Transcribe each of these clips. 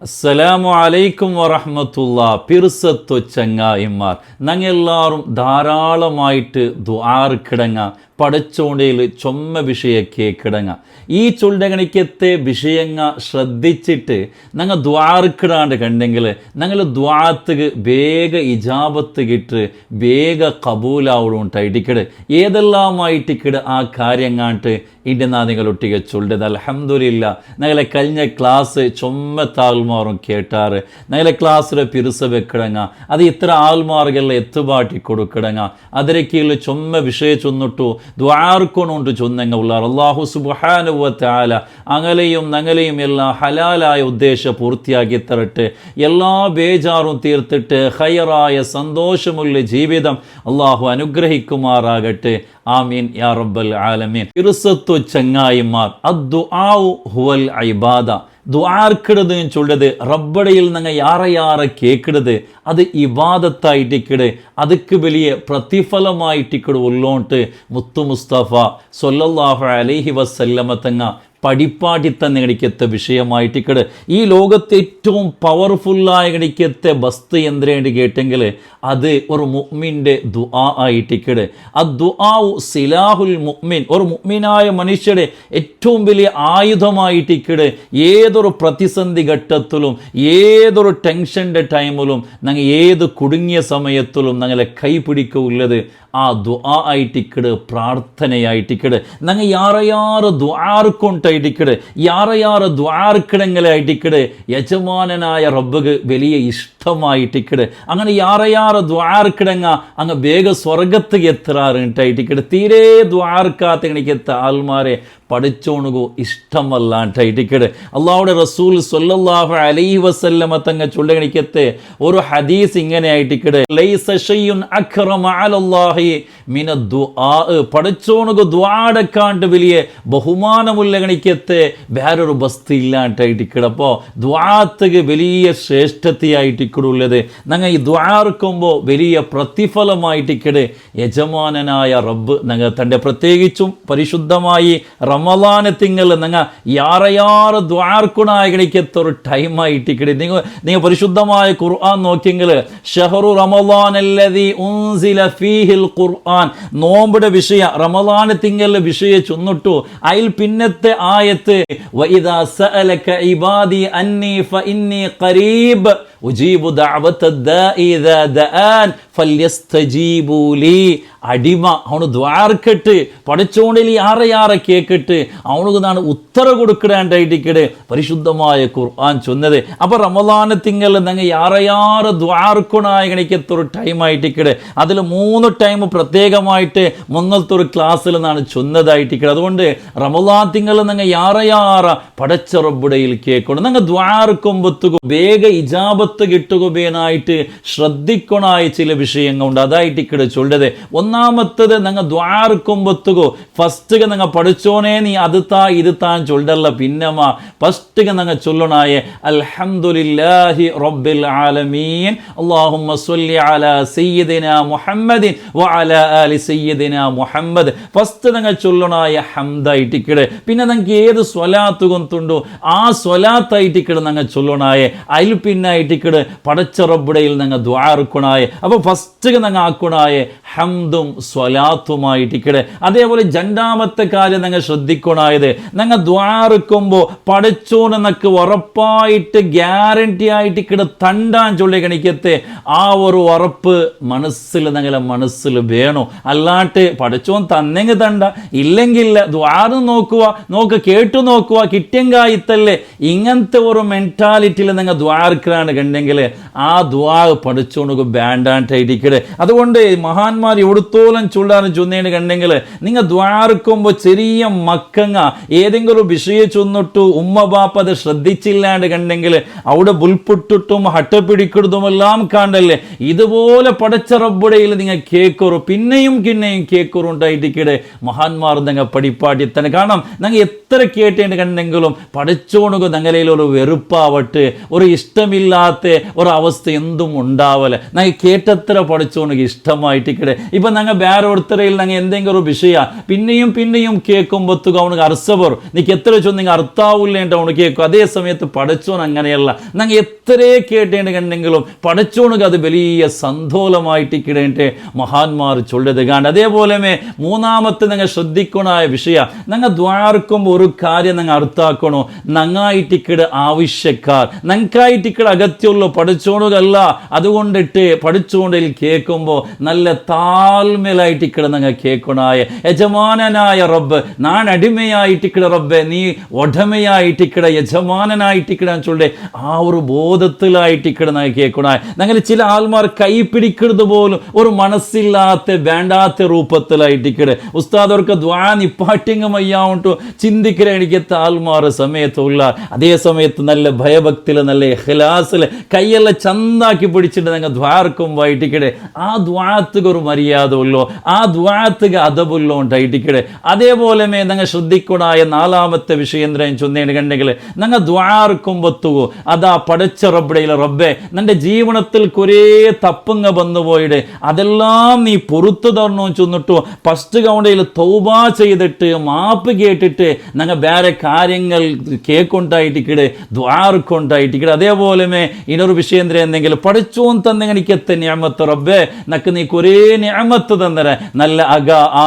അസ്സലാമു അലൈക്കും വറഹ്മത്തുള്ളാ. പിർസത്തു ചങ്ങായിമാർ, ഞങ്ങളെല്ലാവരും ധാരാളമായിട്ട് ദുആർക്കിടങ്ങ പടച്ചോണ്ടയിൽ ചൊമ്മ വിഷയಕ್ಕೆ കിടങ്ങ. ഈ ചൊല്ലഗണിക്കത്തെ വിഷയങ്ങ ശ്രദ്ധിച്ചിട്ട് ഞങ്ങൾ ദ്വാർക്കിടാണ്ട് കണ്ടെങ്കിൽ ഞങ്ങൾ ദ്വാത്തുക്ക് വേഗ ഇജാബത്ത് കിട്ട് വേഗ കബൂലാവുണ്ടായിട്ടിക്കട് ഏതെല്ലാമായിട്ടിക്കട് ആ കാര്യങ്ങാട്ട് ഇൻ്റെ നാ നിങ്ങളൊട്ടിಗೆ ചൊല്ലത്. അൽഹംദുലില്ലാ, ഞങ്ങളെ കഴിഞ്ഞ ക്ലാസ് ചൊമ്മ താൽമാറും കേട്ടാറ്. ഞങ്ങളെ ക്ലാസ്സിലെ പിറുസ വെക്കിടങ്ങ അത് ഇത്ര ആൾമാർಗೆಲ್ಲ എത്തുപാട്ടി കൊടുക്കിടങ്ങ ಅದರ ಕೀಳು ಚೊಮ್ಮ ವಿಷಯ ಚೊന്നിಟ್ಟು ദ്വാർക്കൊണ്ടുണ്ട് ചൊന്നങ്ങ ഉള്ളാർ. അല്ലാഹു സുബ്ഹാനഹു വ തആല അങ്ങലെയും ഞങ്ങളെയും എല്ലാം ഹലാലായ ഉദ്ദേശം പൂർത്തിയാക്കി തരട്ടെ. എല്ലാ ബേജാറും തീർത്തിട്ട് ഖൈറായ സന്തോഷമുള്ള ജീവിതം അല്ലാഹു അനുഗ്രഹിക്കുമാറാകട്ടെ. ആമീൻ യാ റബ്ബൽ ആലമീൻ. ഇർസത്തു ചങ്ങായിമാർ, അദ്ദുആഉ ഹുവൽ ഇബാദ. ദ്വാർക്കിടത് ചൊല്ലത് റബ്ബടയിൽ ഞങ്ങൾ യാറ കേക്കിടത് അത് ഇബാദത്തായിട്ടിക്കട് അതുക്ക് വലിയ പ്രതിഫലമായിട്ടിക്കട് ഉള്ളോട്ട് മുത്തു മുസ്തഫ സ്വല്ലല്ലാഹു അലൈഹി വസല്ലമ തങ്ങ പടിപ്പാട്ടി തന്നെ ഗണിക്കത്തെ വിഷയമായിട്ടിക്കട്. ഈ ലോകത്തെ ഏറ്റവും പവർഫുള്ളായ ഗണിക്കത്തെ വസ്തു എന്തിനു കേട്ടെങ്കിൽ അത് ഒരു മുഅ്മിൻ്റെ ദുആ ആയിട്ടിക്കട്. ആ ദുആഉ സിലാഹുൽ മുഅ്മിൻ, ഒരു മുഅ്മിനായ മനുഷ്യരുടെ ഏറ്റവും വലിയ ആയുധമായിട്ടിക്കട്. ഏതൊരു പ്രതിസന്ധി ഘട്ടത്തിലും ഏതൊരു ടെൻഷൻ്റെ ടൈമിലും ഞങ്ങൾ ഏത് കുടുങ്ങിയ സമയത്തിലും ഞങ്ങളെ കൈപിടിക്കുള്ളത് ആ ദുആ ആയിട്ടിക്കട്, പ്രാർത്ഥനയായിട്ടിക്കട്. ഞങ്ങൾ യാറ ദ്വാർക്കൊണ്ടായിട്ടിക്കട്, യാറ ദ്വാർക്കിടങ്ങളെ ആയിട്ടിക്കട് യജമാനനായ റബ്ബക്ക് വലിയ ഇഷ്ടമായിട്ടിക്കട്. അങ്ങനെ യാറ ദ്വാർക്കിടങ്ങ അങ്ങ് വേഗ സ്വർഗത്ത് എത്താറുണ്ടായിട്ടിക്കട്. തീരെ ദ്വാർക്കാത്ത ഗണിക്കത്തെ ആൾമാരെ പഠിച്ചോണുകോ ഇഷ്ടമല്ലാണ്ടായിട്ടിക്കട്. അള്ളാഹുടെ റസൂൽ സ്വല്ലല്ലാഹു അലൈഹി വസല്ലമ തങ്ങ ചൊല്ലഗണിക്കത്തെ ഒരു ഹദീസ് ഇങ്ങനെ ആയിട്ടിക്കട്. ലൈസ ഷൈഉൻ അക്റമ അലല്ലാഹി മിന ദുആ. പഠിച്ചോണുകോ ദ്വാടക്കാണ്ട് വലിയ ബഹുമാനമുള്ള ഗണിക്കത്തെ വേറൊരു വസ്തു ഇല്ലാണ്ടായിട്ടിക്കട്. അപ്പോൾ ദ്വാത്തക്ക് വലിയ ശ്രേഷ്ഠതയായിട്ടിക്കടുള്ളത്. ഞങ്ങൾ ഈ ദ്വാർക്കുമ്പോൾ വലിയ പ്രതിഫലമായിട്ടിക്കട് യജമാനനായ റബ്ബ് ഞങ്ങൾ തൻ്റെ പ്രത്യേകിച്ചും പരിശുദ്ധമായി റമളാൻ തിങ്കൾ നിങ്ങൾ യാറ ദ്വാർക്കുണായ ഗണിക്കത്തൊരു ടൈമായിട്ടിക്കട്. നിങ്ങൾ പരിശുദ്ധമായ ഖുർആൻ നോക്കിയെങ്കിൽ ഷഹറു റമളാൻ അല്ലദീ ഉൻസില ഫീഹിൽ ഖുർആൻ, നോമ്പിടെ വിഷയ റമളാൻ തിങ്കളിലെ വിഷയ ചൊന്നിട്ടു. അതിൽ പിന്നത്തെ ആയത്ത് വഇദാ സഅലക ഇബാദി അന്നി ഫഇന്നി ഖരീബ് ഉജീബു ദഅവത ദാഇ ഇദാ ദആൻ ഫല്യസ്തജീബു ലീ. അടിമ അവന് ദ്വാർക്കിട്ട് പഠിച്ചോണ്ടിൽ യാറ കേക്കിട്ട് അവനക്ക് നാണ് ഉത്തര കൊടുക്കിടാണ്ടായിട്ടിക്കട് പരിശുദ്ധമായ ഖുർആൻ ചൊന്നത്. അപ്പോൾ റമളാൻ തിങ്കൾ ഞങ്ങൾ യാറ ദ്വാർക്കുണായ ഗണിക്കത്തൊരു ടൈമായിട്ടിക്കട്. അതിൽ 3 ടൈം പ്രത്യേകമായിട്ട് മുന്നത്തൊരു ക്ലാസ്സിൽ നിന്നാണ് ചൊന്നതായിട്ടിക്കട്. അതുകൊണ്ട് റമളാൻ തിങ്കൾ ഞങ്ങൾ യാറ പടച്ച റബ്ബുടയിൽ കേൾക്കണം. ഞങ്ങൾ ദ്വാർക്കുമ്പത്തുക വേഗ ഇജാബത്ത് കിട്ടുകയായിട്ട് ശ്രദ്ധിക്കണായ ചില വിഷയങ്ങളുണ്ട്. അതായിട്ടിക്കട് ചൊല്ലത്. ഒന്നാമത്തത് ഞങ്ങൾ ദ്വാർക്കുമ്പത്തുകോ ഫസ്റ്റ് ഞങ്ങൾ പഠിച്ചോനെ നീ അത് താ ഇത് താൻ ചൊല്ലല്ല. പിന്നമാ ഫസ്റ്റ് ഞങ്ങൾ ചൊല്ലണായ അൽഹംദുലില്ലാഹി റബ്ബിൽ ആലമീൻ അല്ലാഹുമ്മ സ്വല്ലി അലാ സയ്യിദിനാ മുഹമ്മദിൻ വഅലാ ആലി സയ്യിദിനാ മുഹമ്മദ്. ഫസ്റ്റ് ഞങ്ങൾ ചൊല്ലണായ ഹംദായിട്ടിക്കട്. പിന്നെ ഞങ്ങൾക്ക് ഏത് സ്വലാത്ത് കൊണ്ടുണ്ടോ ആ സ്വലാത്തായിട്ടിക്കട് ഞങ്ങൾ ചൊല്ലണായ. അതിൽ പിന്നായിട്ടിക്കട് പടച്ച റബ്ബുടയിൽ ഞങ്ങൾ ദ്വാർക്കുണായ. അപ്പോൾ ഫസ്റ്റ് ഞങ്ങൾ ആക്കുണായ ഹംദും സ്വലാത്തുമായിട്ടിക്കട്. അതേപോലെ രണ്ടാമത്തെ കാര്യം ഞങ്ങൾ ശ്രദ്ധിക്കണായത് ഞങ്ങൾ ദ്വാർക്കുമ്പോൾ പഠിച്ചോണെന്നൊക്കെ ഉറപ്പായിട്ട് ഗ്യാരണ്ടി ആയിട്ടിക്കട് തണ്ടാൻ ചൊല്ലി ഗണിക്കത്തെ ആ ഒരു ഉറപ്പ് മനസ്സിൽ ഞങ്ങളെ മനസ്സിൽ വേണോ. അല്ലാണ്ട് പഠിച്ചോൻ തന്നെങ്കിൽ തണ്ട, ഇല്ലെങ്കിൽ ദ്വാരം നോക്കുക കേട്ടു നോക്കുക കിട്ടിയങ്കായിത്തല്ലേ. ഇങ്ങനത്തെ ഒരു മെൻറ്റാലിറ്റിയിൽ നിങ്ങൾ ദ്വാർക്കാണ് കണ്ടെങ്കിൽ ആ ദ്വാ പഠിച്ചോണക്ക് വേണ്ടാണ്ടായിട്ടിക്കട്. അതുകൊണ്ട് മഹാന്മാർ എവിടുത്തോളം ചൊല്ലാനും ചൊന്നേന് കണ്ടെങ്കിൽ നിങ്ങൾ ദ്വാർക്കുമ്പോൾ ചെറിയ മക്കങ്ങ ഏതെങ്കിലും വിഷയം ചൊന്നിട്ടു ഉമ്മ ബാപ്പ അത് ശ്രദ്ധിച്ചില്ലാണ്ട് കണ്ടെങ്കിൽ അവിടെ ബുൽപുട്ടിട്ടും ഹട്ടപ്പിടിക്കുന്നതുമെല്ലാം കാണ്ടല്ലേ. ഇതുപോലെ പടച്ച റബ്ബുടയിൽ നിങ്ങൾ കേക്കുറു പിന്നെയും കേക്കുറു ഉണ്ടായിട്ടിക്കട്. മഹാന്മാർ നിങ്ങൾ പടിപ്പാട്ടി തന്നെ കാണാം. ഞങ്ങൾ എത്ര കേട്ടേണ്ട് കണ്ടെങ്കിലും പഠിച്ചോണുക ഞങ്ങളിൽ ഒരു വെറുപ്പാവട്ടെ ഒരു ഇഷ്ടമില്ലാത്ത ഒരവസ്ഥ എന്തും ഉണ്ടാവല. ഞങ്ങൾ കേട്ടത്ര പഠിച്ചോണുക ഇഷ്ടമായിട്ടിക്കടെ. ഇപ്പം ഞങ്ങൾ ಬೇರೆ ഒരുത്തരയിൽ ഞങ്ങൾ എന്തെങ്കിലും ഒരു വിഷയ പിന്നെയും കേൾക്കുമ്പോത്തുക അവനക്ക് അർസവർ നീക്ക് എത്ര ചൊന്നിങ്ങ അർത്ഥാവില്ലേണ്ട അവന് കേൾക്കും. അതേ സമയത്ത് പടച്ചോൻ അങ്ങനെയല്ല, ഞങ്ങൾ എത്രേ കേട്ടേണ്ടെങ്കിലും പടച്ചോണക്ക് അത് വലിയ സന്തോലമായിട്ട് കിടേണ്ടേ മഹാന്മാർ ചൊല്ലത് കാണും. അതേപോലെ മൂന്നാമത്തെ ഞങ്ങൾ ശ്രദ്ധിക്കണായ വിഷയ ഞങ്ങൾ ദ്വാർക്കുമ്പോൾ ഒരു കാര്യം ഞങ്ങൾ അർത്ഥാക്കണോ, ഞങ്ങായിട്ടിക്കട് ആവശ്യക്കാർ ഞങ്ങൾക്കായിട്ടിക്കട് അകത്യമുള്ള പടച്ചോണുകല്ല. അതുകൊണ്ടിട്ട് പടച്ചോണ്ടിൽ കേൾക്കുമ്പോൾ നല്ല താൽമേലായിട്ടിക്കട ഞങ്ങൾ കേൾക്കണായ യജമാനനായ റബ്ബ്, നാൻ അടിമയായിട്ടിക്കട റബ്ബെ, നീ ഒടമയായിട്ടിക്കട യജമാനനായിട്ടിക്കട ചൊല്ലേ ആ ഒരു ബോധത്തിലായിട്ടിക്കട ഞങ്ങൾ കേൾക്കണായ. ഞങ്ങൾ ചില ആൾമാർ കൈ പിടിക്കുന്നത് പോലും ഒരു മനസ്സില്ലാത്ത വേണ്ടാത്ത രൂപത്തിലായിട്ടിക്കട ഉസ്താദർക്ക് ദ്വാ നിപ്പാട്ടിങ് മയ്യാവുണ്ടു ചിന്തിക്കല എനിക്കത്തെ ആൾമാർ സമയത്തുള്ള. അതേ സമയത്ത് നല്ല ഭയഭക്തിയിൽ നല്ല ഇഖ്ലാസിൽ കൈയെല്ലാം ചന്താക്കി പിടിച്ചിട്ട് ഞങ്ങൾ ദ്വാർക്കുമ്പോയിട്ടിക്കടെ ആ ദ്വാത്തുക ഒരു മര്യാദ ഉള്ളോ, ആ ദ്വാത്തുക അതബുള്ളോ ഉണ്ടായിട്ടിക്കടെ. അതേപോലെ ഞങ്ങൾ ശ്രദ്ധിക്കണായ നാലാമത്തെ വിഷയം എന്താ ചൊന്നേന് കണ്ടെങ്കിൽ ഞങ്ങൾ ദ്വാർക്കുമ്പത്തുകോ അതാ പടച്ച റബ്ബടയിലെ റബ്ബെ നിന്റെ ജീവനത്തിൽ കുറേ തപ്പുങ്ങ വന്നു പോയിടെ അതെല്ലാം നീ പൊറത്തു തരണോ ചൊന്നിട്ടു ഫസ്റ്റ് കൗണ്ടയിൽ തൗബ ചെയ്തിട്ട് മാപ്പ് കേട്ടിട്ട് ഞങ്ങൾ വേറെ കാര്യങ്ങൾ കേൾക്കൊണ്ടായിട്ടിക്കടെ ദ്വാർക്കൊണ്ടായിട്ടിക്കടെ. അതേപോലെ ഇനൊരു വിഷയം എന്തെങ്കിലും പഠിച്ചോൻ തന്നെനിക്കത്തെ നിഅമത്ത് റബ്ബേ നക്ക് നീ കുറേ നിഅമത്ത് തന്നര നല്ല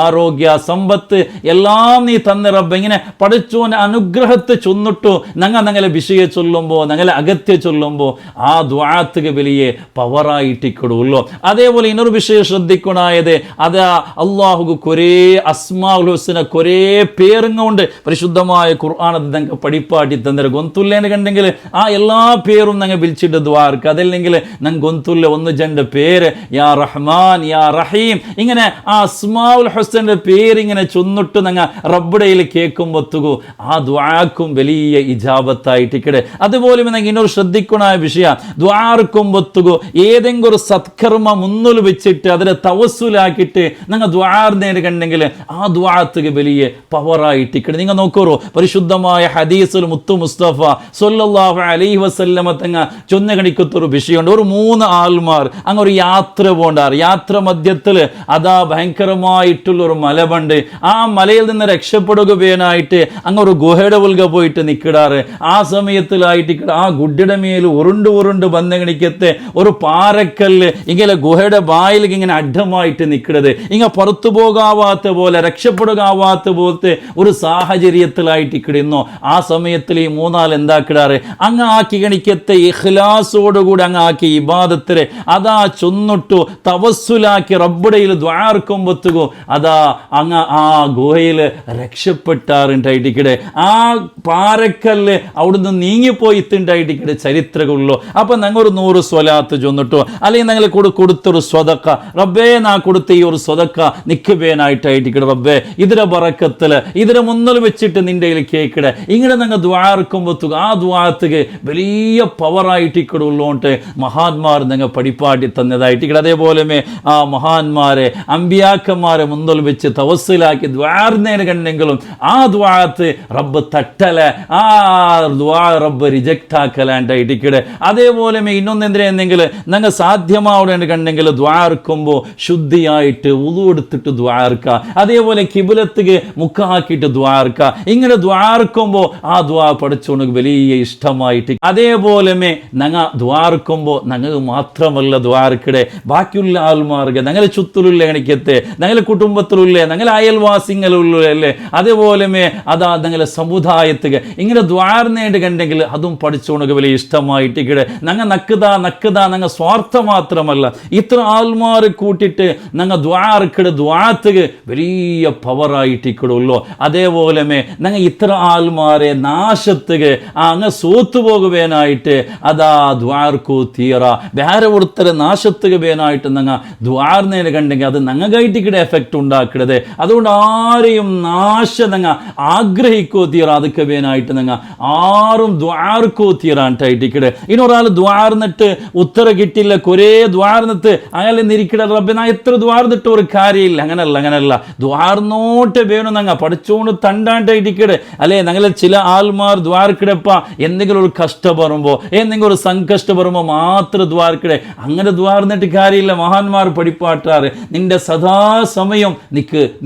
ആരോഗ്യ സമ്പത്ത് എല്ലാം നീ തന്ന റബ്ബെ. ഇങ്ങനെ പഠിച്ചോൻ അനുഗ്രഹത്തെ ചൊന്നിട്ടു ഞങ്ങളെ വിഷയ ചൊല്ലുമ്പോൾ ഞങ്ങളെ അകത്യ ചൊല്ലുമ്പോൾ ആ ദ്വാത്തുക വലിയ പവറായിട്ടിക്കടുള്ളൂ. അതേപോലെ ഇനൊരു വിഷയം ശ്രദ്ധിക്കണായത് അത് അള്ളാഹുക്ക് കുറേ അസ്മാഉൽ ഹുസ്ന കുറേ പേരുങ്ങളുണ്ട്. പരിശുദ്ധമായ ഖുർആൻ അത് ഞങ്ങൾക്ക് പഠിപ്പാട്ടി തന്നര ഗൊന്തുല്ലേന്ന് കണ്ടെങ്കിൽ ആ എല്ലാ പേരും ഞങ്ങൾ വിളിച്ചിട്ട് ദ്വാർക്ക്. അതല്ലെങ്കിൽ ഞങ്ങൾ ഗൊന്തുല്ല ഒന്ന് രണ്ട് പേര് യാ റഹ്മാൻ യാ റഹീം ഇങ്ങനെ ആ അസ്മാഉൽ ഹുസ്നന്റെ പേരിങ്ങനെ ചൊന്നിട്ട് ഞങ്ങൾ റബ്ബുടയിൽ കേൾക്കുമ്പോത്തുകു ആ ദ്വാക്കും വലിയ ഇജാബത്തായിട്ടിക്കടെ. അതുപോലെ ഞങ്ങൾ ഇന്നൊരു ശ്രദ്ധിക്കണ വിഷയ ദ്വാർക്കുമ്പോത്തുകു ഏതെങ്കിലും ഒരു സത്കർമ്മ മുന്നിൽ വെച്ചിട്ട് അതിനെ തവസ്സുലാക്കിയിട്ട് ഞങ്ങൾ ദ്വാർന്നേന് കണ്ടെങ്കിൽ ആ ദ്വാത്തുക വലിയ പവറായിട്ടിക്കടെ. നിങ്ങൾ നോക്കൂ പരിശുദ്ധമായ ഹദീസിൽ മുത്തു മുസ്തഫ സ്വല്ലല്ലാഹു അലൈഹി വസല്ലമ തങ്ങ ചൊന്ന കണിക്കത്തൊരു വിഷയമുണ്ട്. ഒരു 3 ആൾമാർ അങ്ങ് ഒരു യാത്ര പോണ്ടാറ്. യാത്ര മധ്യത്തിൽ അതാ ഭയങ്കരമായിട്ടുള്ള ഒരു മലബണ്ട്. ആ മലയിൽ നിന്ന് രക്ഷപ്പെടുക വേനായിട്ട് അങ്ങ് ഒരു ഗുഹയുടെ ഉൽക പോയിട്ട് നിൽക്കിടാറ്. ആ സമയത്തിലായിട്ട് ആ ഗുഡ്ഡയുടെ മേൽ ഉരുണ്ട് ബന്ധ കണിക്കത്തെ ഒരു പാറക്കല്ല് ഇങ്ങനെ ഗുഹയുടെ വായിൽ ഇങ്ങനെ അഡ്ഡമായിട്ട് നിൽക്കുന്നത് ഇങ്ങനെ പുറത്തു പോകാവാത്ത പോലെ രക്ഷപ്പെടുകാവാത്ത പോലത്തെ ഒരു സാഹചര്യത്തിലായിട്ട് കിടന്നു. ആ സമയത്തിൽ ഈ 3 ആൾ എന്താക്കിടാറ് അങ്ങ് ആക്കി ഗണിക്കത്തെ ഇഖ്ലാസോടുകൂടി അങ്ങ് ആക്കി ഇബാദത്തില് അതാ ചൊന്നിട്ടു തവസ്സുലാക്കി റബ്ബുടയിൽ ദ്വാർക്കുമ്പത്തുകോ അതാ അങ്ങ് ആ ഗുഹയിൽ രക്ഷപ്പെട്ടാറുണ്ടായിട്ടിക്കടെ. ആ പാറക്കല്ല് അവിടുന്ന് നീങ്ങിപ്പോയി ഇത്തുണ്ടായിട്ടിക്കടെ ചരിത്രമുള്ളൂ. അപ്പൊ ഞങ്ങൾ ഒരു 100 സ്വലാത്ത് ചൊന്നിട്ടോ അല്ലെങ്കിൽ ഞങ്ങൾ കൊടുത്തൊരു സ്വതക്ക റബ്ബേ നാ കൊടുത്ത ഈ ഒരു സ്വതക്ക നിൽക്കുവേനായിട്ടായിട്ടിക്കടെ റബ്ബേ ഇതിരെ ബറക്കത്തില് ഇതിരെ മുന്നിൽ വെച്ചിട്ട് നിന്റെ കേക്കിടെ ഇങ്ങനെ ഞങ്ങൾ ദ്വാർക്കുമ്പത്തുക ആ ദ്വാത്തുക വലിയ പവറായിട്ടിക്കടുള്ളോണ്ട് മഹാന്മാർ ഞങ്ങൾ പഠിപ്പാട്ടി തന്നതായിട്ടിക്കടെ. അതേപോലെ ആ മഹാന്മാരെ അമ്പിയാക്കന്മാരെ മുന്നിൽ വെച്ച് തവസ്സിലാക്കി ദ്വാർന്നേന് കണ്ടെങ്കിലും ആ ദ്വാത്ത് റബ്ബ് തട്ടല ആ ദ്വാ റബ്ബ് റിജക്റ്റ് ആക്കലാണ്ടായിട്ടിക്കടെ. അതേപോലെ ഇന്നൊന്നെന്തിനെങ്കിൽ ഞങ്ങൾ സാധ്യമാവുന്ന കണ്ടെങ്കിൽ ദ്വാർക്കുമ്പോൾ ശുദ്ധിയായിട്ട് ഉളു എടുത്തിട്ട് ദ്വാർക്ക. അതേപോലെ കിബിലത്തുക മുക്കാക്കിയിട്ട് ദ്വാർക്ക. ഇങ്ങനെ ദ്വാർക്കുമ്പോൾ ആ ദ്വാ പഠിച്ചോണക്ക് വലിയ ഇഷ്ടമായിട്ട്. അതേപോലെ ഞങ്ങൾ ദ്വാർക്കുമ്പോൾ ഞങ്ങൾക്ക് മാത്രമല്ല ദ്വാർക്കിടെ ബാക്കിയുള്ള ആൾമാർക്ക് ഞങ്ങളെ ചുറ്റിലുള്ള എണിക്കത്തെ ഞങ്ങളെ കുടുംബത്തിലുള്ള ഞങ്ങളെ അയൽവാസികളുള്ളല്ലേ അതേപോലെ അതാ ഞങ്ങളെ സമുദായത്തുക ഇങ്ങനെ ദ്വാർന്നേണ്ട് കണ്ടെങ്കിൽ അതും പഠിച്ചോണക്ക് വലിയ ഇഷ്ടമായിട്ടിക്കടെ. ഞങ്ങൾ നക്കതാ ഞങ്ങൾ സ്വാർത്ഥം മാത്രമല്ല ഇത്ര ആൾമാർ കൂട്ടിയിട്ട് ഞങ്ങൾ ദ്വാർക്കിടെ ദ്വാത്തുക വലിയ പവറായിട്ടിക്കടുള്ളൂ. അതേപോലെ ഞങ്ങൾ ഇത്ര ആൾമാരെ നാശത്തുക അങ്ങ് സോത്തുപോകുവാനായിട്ട് അതാ ദ്വാർക്കു തീറ വേറെ ഒരുത്തരെ നാശത്തുക വേനായിട്ട് ഞങ്ങൾ ദ്വാർന്നേന് കണ്ടെങ്കിൽ അത് ഞങ്ങൾക്കായിട്ടിക്കടെ എഫക്റ്റ് ഉണ്ടാക്കരുത്. അതുകൊണ്ട് ആരെയും നാശ ഞങ്ങൾ ആഗ്രഹിക്കോ തീറ അതൊക്കെ വേനായിട്ട് ഞങ്ങൾ ആരും ദ്വാർക്കോ തീറാണ്ടായിട്ടിക്കടെ. ഇനൊരാൾ ദ്വാർന്നിട്ട് ഉത്തര കിട്ടില്ല കുറേ ദ്വാർന്നിട്ട് അയാളെ നിരിക്കട റബ്ബെ ഞാൻ എത്ര ദ്വാർന്നിട്ട് ഒരു കാര്യമില്ല. അങ്ങനല്ല ദ്വാർന്നോട്ട് വേണം ഞങ്ങൾ പഠിച്ചോണ്ട് തണ്ടാണ്ടായിട്ടിക്കടെ അല്ലെ. ഞങ്ങളെ ചില ആൾമാർ ദ്വാർക്കിടപ്പ എന്തെങ്കിലും ഒരു കഷ്ടം വരുമ്പോ എന്തെങ്കിലും ഒരു സങ്കഷ്ടം വരുമ്പോ മാത്രം ദ്വാർക്കിടെ അങ്ങനെ ദ്വാർന്നിട്ട് കാര്യമില്ല. മഹാന്മാർ പഠിപ്പാട്ടാറ് നിന്റെ സദാസമയം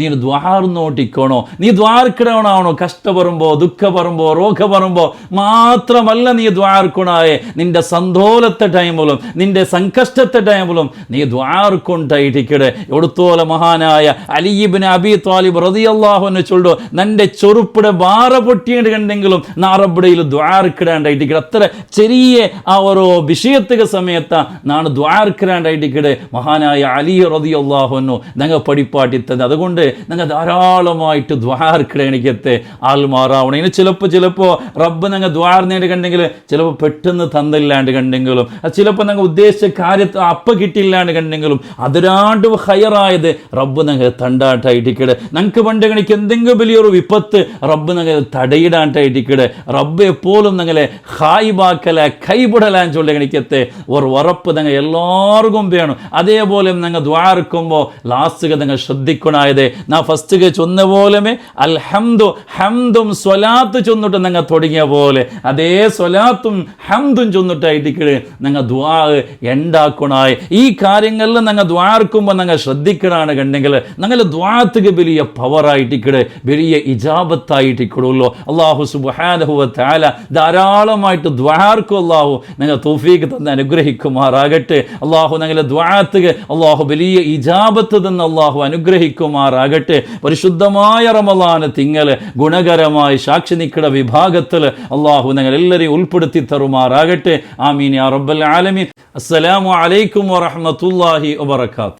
നീ ദ്വാർന്നോട്ടിക്കോണോ, നീ ദ്വാർക്കിടണാണോ. കഷ്ട പറയുമ്പോ, ദുഃഖ പറയുമ്പോ, രോഗ പറയുമ്പോ മാത്രമല്ല നീ ദ്വാർക്കണായേ, നിന്റെ സന്തോലത്തെ ടൈമിലും നിന്റെ സംകഷ്ടത്തെ ടൈമിലും നീ ദ്വാർക്കൊണ്ടായിട്ടിക്കടെ. എവിടുത്തോലെ മഹാനായ അലി ഇബ്നു അബീ ത്വാലിബ് റളിയല്ലാഹു അൻഹു ചൊല്ലു, നന്റെ ചൊറുപ്പിടെ ബാറ പൊട്ടിയിട്ട് കണ്ടെങ്കിലും നാറബിടയിൽ ദ്വാർക്കിടാണ്ടായിട്ടിക്കടെ. അത്ര ചെറിയ ആ ഓരോ വിഷയത്തിൻ്റെ സമയത്ത് നാണ് ദ്വാർക്കിടാണ്ടായിട്ടിക്കടെ മഹാനായ അലി റളിയല്ലാഹു അൻഹു ഞങ്ങൾ പഠിപ്പാട്ടിത്തത്. അതുകൊണ്ട് ഞങ്ങൾ ധാരാളമായിട്ട് ദ്വാർക്കിടണിക്കത്തെ ആൾമാറാവണം. ഇനി ചിലപ്പോൾ റബ്ബ് ഞങ്ങൾ ദ്വാർന്നേണ്ട് കണ്ടെങ്കിൽ ചിലപ്പോൾ പെട്ടെന്ന് തന്നില്ലാണ്ട് കണ്ടെങ്കിലും, ചിലപ്പോൾ ഞങ്ങൾ ഉദ്ദേശിച്ച കാര്യത്തെ അപ്പ കിട്ടിയില്ലാണ്ട് കണ്ടെങ്കിലും അതിരാണ്ട് ഹയറായത് റബ്ബ് ഞങ്ങൾ തണ്ടാട്ടായിട്ടിക്കടെ. ഞങ്ങൾക്ക് പണ്ട് കണിക്ക് എന്തെങ്കിലും വലിയൊരു വിപത്ത് റബ്ബ് ഞങ്ങൾ തടയിടാണ്ടായിട്ടിക്കടെ. റബ്ബ് എപ്പോഴും ഞങ്ങളെ ഹായിബാക്കല കൈപിടലാൻ ചൊല്ലി കണിക്കത്തെ ഒരു ഉറപ്പ് ഞങ്ങൾ എല്ലാവർക്കും വേണം. അതേപോലെ ഞങ്ങൾ ദ്വാർക്കുമ്പോൾ ലാസ്റ്റ് ഞങ്ങൾ ശ്രദ്ധിക്കണായത് നാ ഫസ്റ്റ് ചൊന്ന പോലെമേ അൽഹംദു ഹംദും സ്വലാത്ത് ചൊന്നിട്ട് ഞങ്ങൾ തുടങ്ങിയ പോലെ അതേ സ്വലാത്തും ഹംദും ചൊന്നിട്ടായിട്ടിക്കടെ ഞങ്ങൾ ദ്വാ ഉണ്ടാക്കണായി. ഈ കാര്യങ്ങളിൽ ഞങ്ങൾ ദ്വാർക്കുമ്പോൾ ഞങ്ങൾ ശ്രദ്ധിക്കണാണ് കണ്ടെങ്കിൽ ഞങ്ങൾ ദ്വാത്തുക്ക് വലിയ പവറായിട്ടിക്കടെ, വലിയ ഇജാബത്തായിട്ടിക്കടുള്ളൂ. അള്ളാഹു സുബ്ഹാനഹു വ തആല ധാരാളമായിട്ട് ദ്വാർക്കും അള്ളാഹു ഞങ്ങൾ തൗഫീഖ് തന്ന് അനുഗ്രഹിക്കുമാറാകട്ടെ. അള്ളാഹു ഞങ്ങളുടെ ദ്വാത്തുക്ക് അള്ളാഹു വലിയ ഇജാബത്ത് തന്ന് അള്ളാഹു അനുഗ്രഹിക്കുമാറാകട്ടെ. പരിശുദ്ധമായ റമളാൻ തിങ്കൾ ഗുണകരമായി സാക്ഷി നിൽക്കുന്ന വിഭാഗത്തിൽ അള്ളാഹു ഞങ്ങൾ എല്ലാവരെയും ഉൾപ്പെടുത്തി തരുമാറാകട്ടെ. ആമീൻ യാ റബ്ബൽ ആലമീൻ. അസ്സലാമു അലൈക്കും വറഹ്മത്തുള്ളാഹി വബറകാതുഹു.